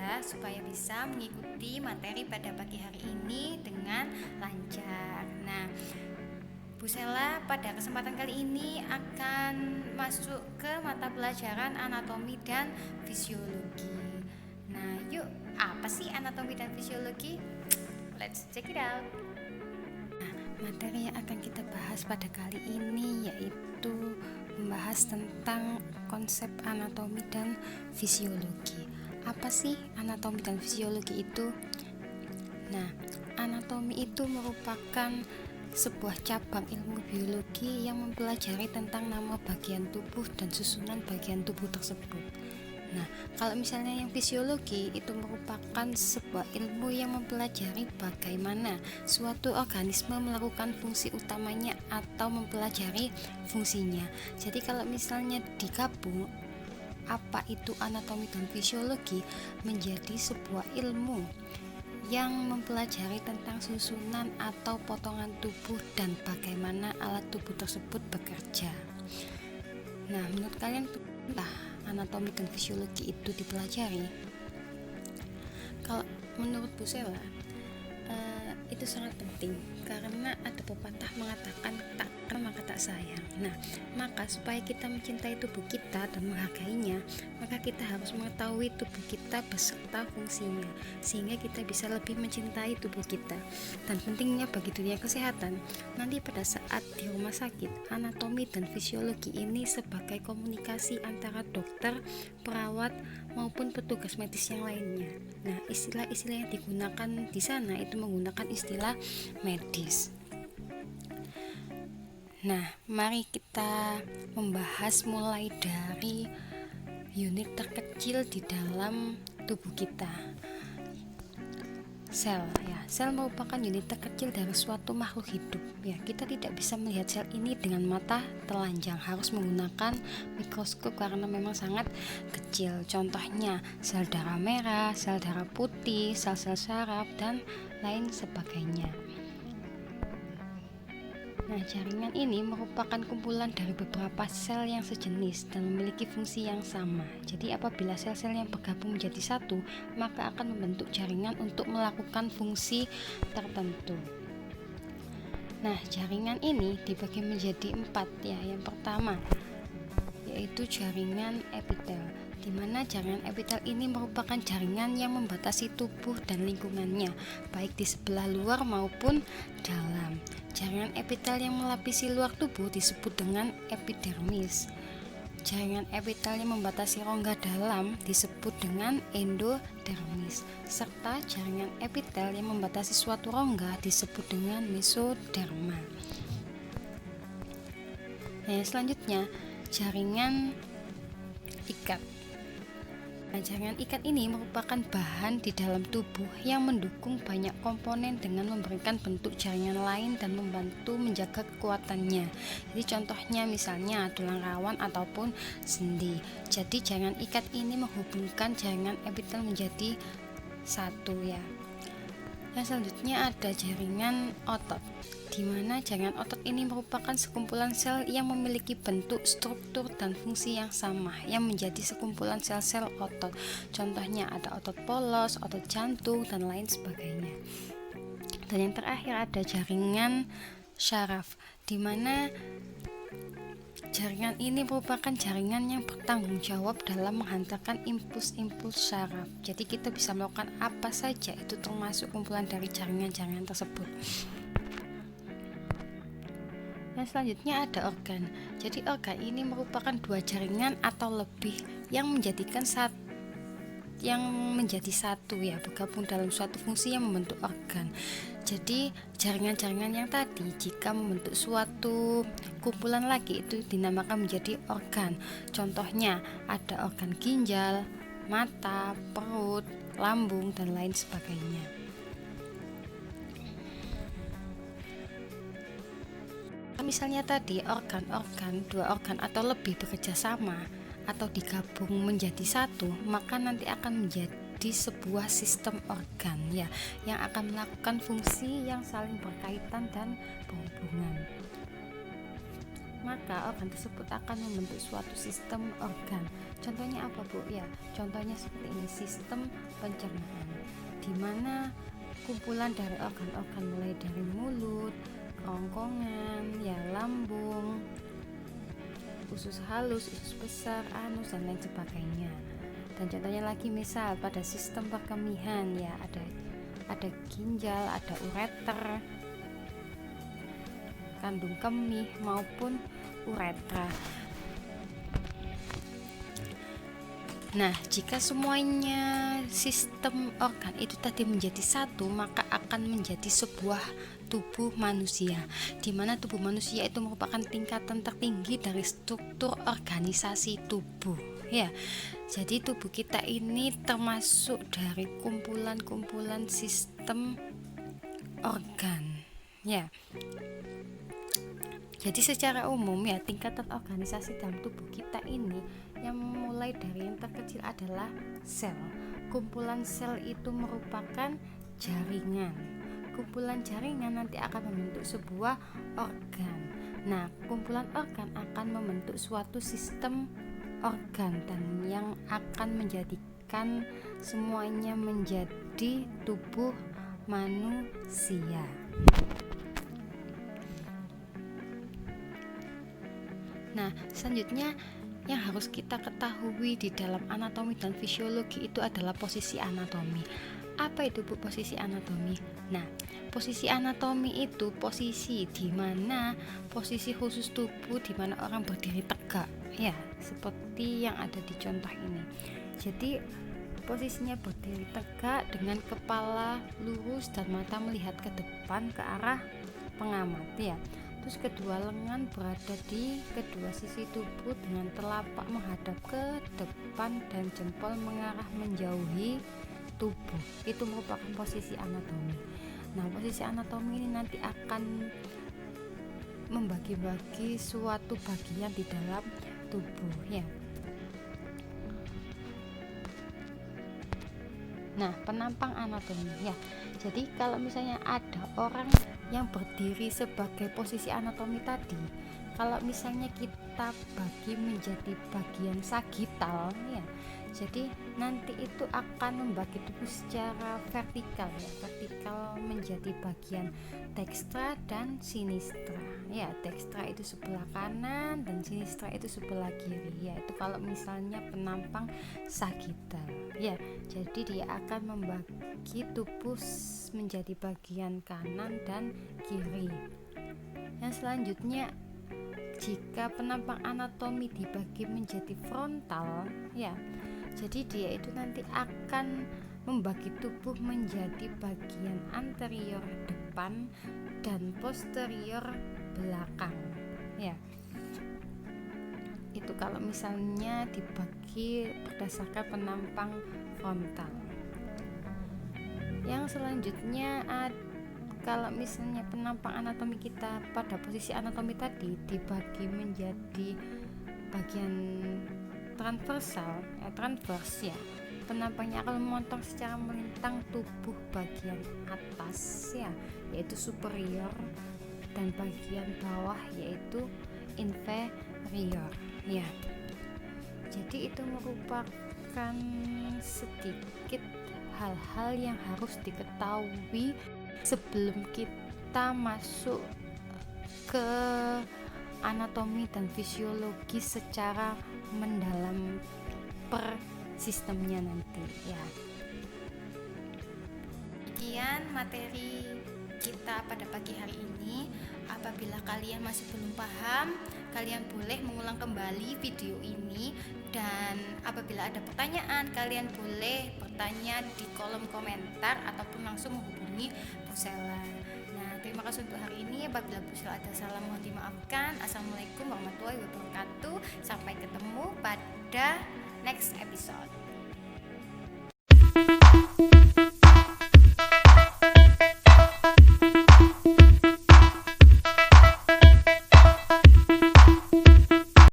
ya, supaya bisa mengikuti materi pada pagi hari ini dengan lancar. Nah, Bu Sela pada kesempatan kali ini akan masuk ke mata pelajaran anatomi dan fisiologi. Nah, yuk, apa sih anatomi dan fisiologi? Let's check it out. Materi yang akan kita bahas pada kali ini yaitu membahas tentang konsep anatomi dan fisiologi. Apa sih anatomi dan fisiologi itu? Nah, anatomi itu merupakan sebuah cabang ilmu biologi yang mempelajari tentang nama bagian tubuh dan susunan bagian tubuh tersebut. Nah, kalau misalnya yang fisiologi itu merupakan sebuah ilmu yang mempelajari bagaimana suatu organisme melakukan fungsi utamanya atau mempelajari fungsinya. Jadi kalau misalnya digabung apa itu anatomi dan fisiologi menjadi sebuah ilmu yang mempelajari tentang susunan atau potongan tubuh dan bagaimana alat tubuh tersebut bekerja. Nah, menurut kalian anatomi dan fisiologi itu dipelajari? Kalau menurut Bu Sela, itu sangat penting karena ada pepatah mengatakan tak kenal maka tak sayang. Nah, maka supaya kita mencintai tubuh kita dan menghargainya, maka kita harus mengetahui tubuh kita beserta fungsinya sehingga kita bisa lebih mencintai tubuh kita. Dan pentingnya bagi dunia kesehatan, nanti pada saat di rumah sakit, anatomi dan fisiologi ini sebagai komunikasi antara dokter, perawat maupun petugas medis yang lainnya. Nah, istilah-istilah yang digunakan di sana itu menggunakan istilah medis. Nah, mari kita membahas mulai dari unit terkecil di dalam tubuh kita. Sel ya, sel merupakan unit terkecil dari suatu makhluk hidup. Ya, kita tidak bisa melihat sel ini dengan mata telanjang, harus menggunakan mikroskop karena memang sangat kecil. Contohnya sel darah merah, sel darah putih, sel-sel saraf dan lain sebagainya. Nah, jaringan ini merupakan kumpulan dari beberapa sel yang sejenis dan memiliki fungsi yang sama. Jadi apabila sel-sel yang bergabung menjadi satu, maka akan membentuk jaringan untuk melakukan fungsi tertentu. Nah, jaringan ini dibagi menjadi 4 ya. Yang pertama yaitu jaringan epitel, di mana jaringan epitel ini merupakan jaringan yang membatasi tubuh dan lingkungannya, baik di sebelah luar maupun dalam. Jaringan epitel yang melapisi luar tubuh disebut dengan epidermis. Jaringan epitel yang membatasi rongga dalam disebut dengan endodermis, serta jaringan epitel yang membatasi suatu rongga disebut dengan mesoderma. Nah, selanjutnya jaringan ikat. Nah, jaringan ikat ini merupakan bahan di dalam tubuh yang mendukung banyak komponen dengan memberikan bentuk jaringan lain dan membantu menjaga kekuatannya. Jadi contohnya misalnya tulang rawan ataupun sendi. Jadi jaringan ikat ini menghubungkan jaringan epitel menjadi satu ya. Yang selanjutnya ada jaringan otot, di mana jaringan otot ini merupakan sekumpulan sel yang memiliki bentuk, struktur, dan fungsi yang sama yang menjadi sekumpulan sel-sel otot. Contohnya ada otot polos, otot jantung, dan lain sebagainya. Dan yang terakhir ada jaringan syaraf, di mana jaringan ini merupakan jaringan yang bertanggung jawab dalam menghantarkan impuls-impuls syaraf. Jadi kita bisa melakukan apa saja, itu termasuk kumpulan dari jaringan-jaringan tersebut. Yang selanjutnya ada organ. Jadi organ ini merupakan dua jaringan atau lebih yang menjadi satu ya, bergabung dalam suatu fungsi yang membentuk organ. Jadi jaringan-jaringan yang tadi jika membentuk suatu kumpulan lagi itu dinamakan menjadi organ. Contohnya ada organ ginjal, mata, perut, lambung, dan lain sebagainya. Misalnya tadi dua organ atau lebih bekerja sama atau digabung menjadi satu, maka nanti akan menjadi sebuah sistem organ ya, yang akan melakukan fungsi yang saling berkaitan dan berhubungan. maka organ tersebut akan membentuk suatu sistem organ. Contohnya apa, Bu? Ya, contohnya seperti ini, sistem pencernaan, di mana kumpulan dari organ-organ mulai dari mulut, kerongkongan, ya lambung, usus halus, usus besar, anus dan lain sebagainya. Dan contohnya lagi misal pada sistem perkemihan, ya ada ginjal, ada ureter, kandung kemih maupun uretra. Nah, jika semuanya sistem organ itu tadi menjadi satu, maka akan menjadi sebuah tubuh manusia, di mana tubuh manusia itu merupakan tingkatan tertinggi dari struktur organisasi tubuh. Ya, jadi tubuh kita ini termasuk dari kumpulan-kumpulan sistem organ. Ya. Jadi secara umum ya, tingkatan organisasi dalam tubuh kita ini yang mulai dari yang terkecil adalah sel. Kumpulan sel itu merupakan jaringan. Kumpulan jaringan nanti akan membentuk sebuah organ. Nah, kumpulan organ akan membentuk suatu sistem organ dan yang akan menjadikan semuanya menjadi tubuh manusia. Nah, selanjutnya yang harus kita ketahui di dalam anatomi dan fisiologi itu adalah posisi anatomi. Apa itu, Bu, posisi anatomi? Nah, posisi anatomi itu posisi di mana posisi khusus tubuh di mana orang berdiri tegak, ya, seperti yang ada di contoh ini. Jadi posisinya berdiri tegak dengan kepala lurus dan mata melihat ke depan ke arah pengamat, ya. Terus kedua lengan berada di kedua sisi tubuh dengan telapak menghadap ke depan dan jempol mengarah menjauhi tubuh. Itu merupakan posisi anatomi. Nah, posisi anatomi ini nanti akan membagi-bagi suatu bagian di dalam tubuh, ya. Nah, penampang anatomi, ya. Jadi kalau misalnya ada orang yang berdiri sebagai posisi anatomi tadi, kalau misalnya kita bagi menjadi bagian sagital, ya, jadi nanti itu akan membagi tubuh secara vertikal, ya, vertikal menjadi bagian dekstra dan sinistra, ya. Dekstra itu sebelah kanan dan sinistra itu sebelah kiri, ya. Itu kalau misalnya penampang sagital, ya. Jadi dia akan membagi tubuh menjadi bagian kanan dan kiri. Yang selanjutnya, jika penampang anatomi dibagi menjadi frontal, ya, jadi dia itu nanti akan membagi tubuh menjadi bagian anterior depan dan posterior belakang, ya. Itu kalau misalnya dibagi berdasarkan penampang frontal. Yang selanjutnya kalau misalnya penampang anatomi kita pada posisi anatomi tadi dibagi menjadi bagian transversal, transvers, ya. Penampangnya akan memotong secara melintang tubuh bagian atas, ya, yaitu superior, dan bagian bawah yaitu inferior, ya. Jadi itu merupakan sedikit hal-hal yang harus diketahui sebelum kita masuk ke anatomi dan fisiologi secara mendalam per sistemnya nanti, ya. Sekian materi kita pada pagi hari ini. Apabila kalian masih belum paham, kalian boleh mengulang kembali video ini, dan apabila ada pertanyaan, kalian boleh bertanya di kolom komentar ataupun langsung menghubungi Bu Sela. Nah, terima kasih untuk hari ini. Apabila Bu Sela ada salah, mohon dimaafkan. Assalamualaikum warahmatullahi wabarakatuh. Sampai ketemu pada next episode.